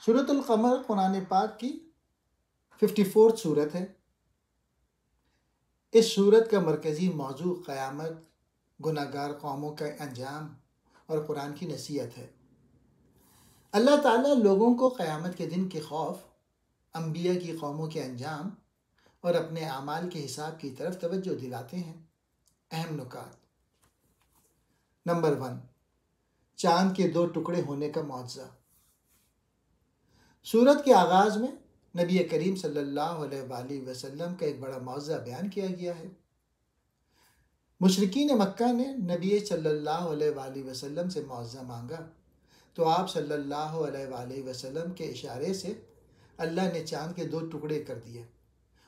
سورۃ القمر قرآن پاک کی 54 سورت ہے۔ اس سورت کا مرکزی موضوع قیامت، گناہگار قوموں کا انجام اور قرآن کی نصیحت ہے۔ اللہ تعالیٰ لوگوں کو قیامت کے دن کے خوف، انبیاء کی قوموں کے انجام اور اپنے اعمال کے حساب کی طرف توجہ دلاتے ہیں۔ اہم نکات۔ نمبر 1، چاند کے 2 ٹکڑے ہونے کا معجزہ۔ سورت کے آغاز میں نبی کریم صلی اللہ علیہ وآلہ وسلم کا ایک بڑا معجزہ بیان کیا گیا ہے۔ مشرکین مکہ نے نبی صلی اللہ علیہ وآلہ وسلم سے معجزہ مانگا تو آپ صلی اللہ علیہ وآلہ وسلم کے اشارے سے اللہ نے چاند کے 2 ٹکڑے کر دیے۔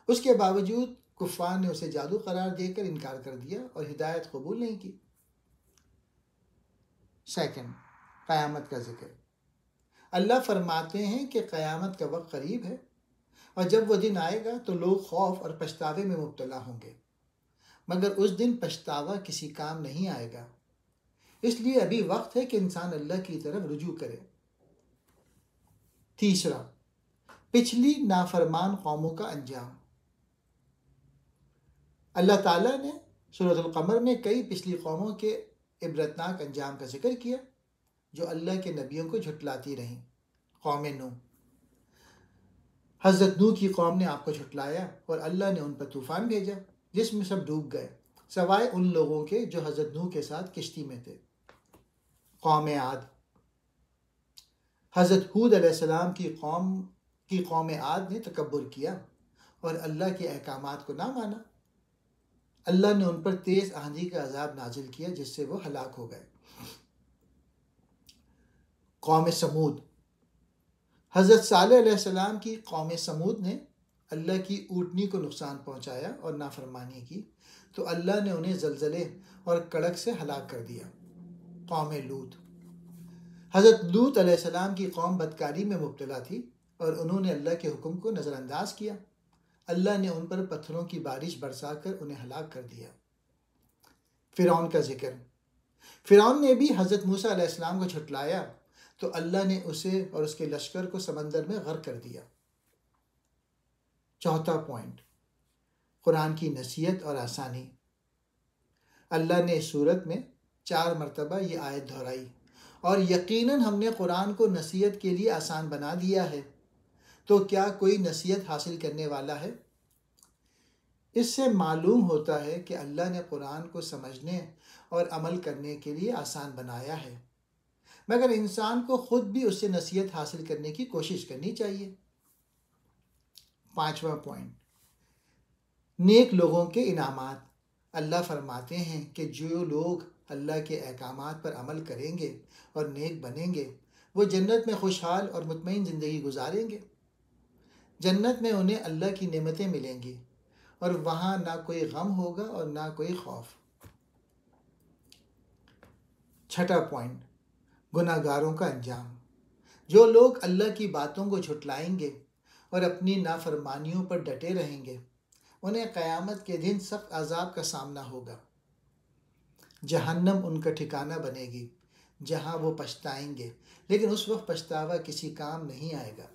اس کے باوجود کفار نے اسے جادو قرار دے کر انکار کر دیا اور ہدایت قبول نہیں کی۔ سیکنڈ، قیامت کا ذکر۔ اللہ فرماتے ہیں کہ قیامت کا وقت قریب ہے اور جب وہ دن آئے گا تو لوگ خوف اور پچھتاوے میں مبتلا ہوں گے، مگر اس دن پچھتاوا کسی کام نہیں آئے گا۔ اس لیے ابھی وقت ہے کہ انسان اللہ کی طرف رجوع کرے۔ تیسرا، پچھلی نافرمان قوموں کا انجام۔ اللہ تعالیٰ نے سورۃ القمر میں کئی پچھلی قوموں کے عبرتناک انجام کا ذکر کیا جو اللہ کے نبیوں کو جھٹلاتی رہیں۔ قوم نوح، حضرت نوح کی قوم نے آپ کو جھٹلایا اور اللہ نے ان پر طوفان بھیجا جس میں سب ڈوب گئے سوائے ان لوگوں کے جو حضرت نوح کے ساتھ کشتی میں تھے۔ قوم عاد، حضرت ہود علیہ السلام کی قوم عاد نے تکبر کیا اور اللہ کے احکامات کو نہ مانا۔ اللہ نے ان پر تیز آندھی کا عذاب نازل کیا جس سے وہ ہلاک ہو گئے۔ قوم سمود، حضرت صالح علیہ السلام کی قوم سمود نے اللہ کی اونٹنی کو نقصان پہنچایا اور نافرمانی کی تو اللہ نے انہیں زلزلے اور کڑک سے ہلاک کر دیا۔ قوم لوط، حضرت لوط علیہ السلام کی قوم بدکاری میں مبتلا تھی اور انہوں نے اللہ کے حکم کو نظر انداز کیا۔ اللہ نے ان پر پتھروں کی بارش برسا کر انہیں ہلاک کر دیا۔ فرعون کا ذکر۔ فرعون نے بھی حضرت موسیٰ علیہ السلام کو جھٹلایا تو اللہ نے اسے اور اس کے لشکر کو سمندر میں غرق کر دیا۔ چوتھا پوائنٹ، قرآن کی نصیحت اور آسانی۔ اللہ نے اس صورت میں 4 مرتبہ یہ آیت دہرائی، اور یقیناً ہم نے قرآن کو نصیحت کے لیے آسان بنا دیا ہے، تو کیا کوئی نصیحت حاصل کرنے والا ہے؟ اس سے معلوم ہوتا ہے کہ اللہ نے قرآن کو سمجھنے اور عمل کرنے کے لیے آسان بنایا ہے، مگر انسان کو خود بھی اس سے نصیحت حاصل کرنے کی کوشش کرنی چاہیے۔ 5واں پوائنٹ، نیک لوگوں کے انعامات۔ اللہ فرماتے ہیں کہ جو لوگ اللہ کے احکامات پر عمل کریں گے اور نیک بنیں گے وہ جنت میں خوشحال اور مطمئن زندگی گزاریں گے۔ جنت میں انہیں اللہ کی نعمتیں ملیں گی اور وہاں نہ کوئی غم ہوگا اور نہ کوئی خوف۔ 6واں پوائنٹ، گناہ گاروں کا انجام۔ جو لوگ اللہ کی باتوں کو جھٹلائیں گے اور اپنی نافرمانیوں پر ڈٹے رہیں گے انہیں قیامت کے دن سخت عذاب کا سامنا ہوگا۔ جہنم ان کا ٹھکانہ بنے گی جہاں وہ پچھتائیں گے، لیکن اس وقت پچھتاوا کسی کام نہیں آئے گا۔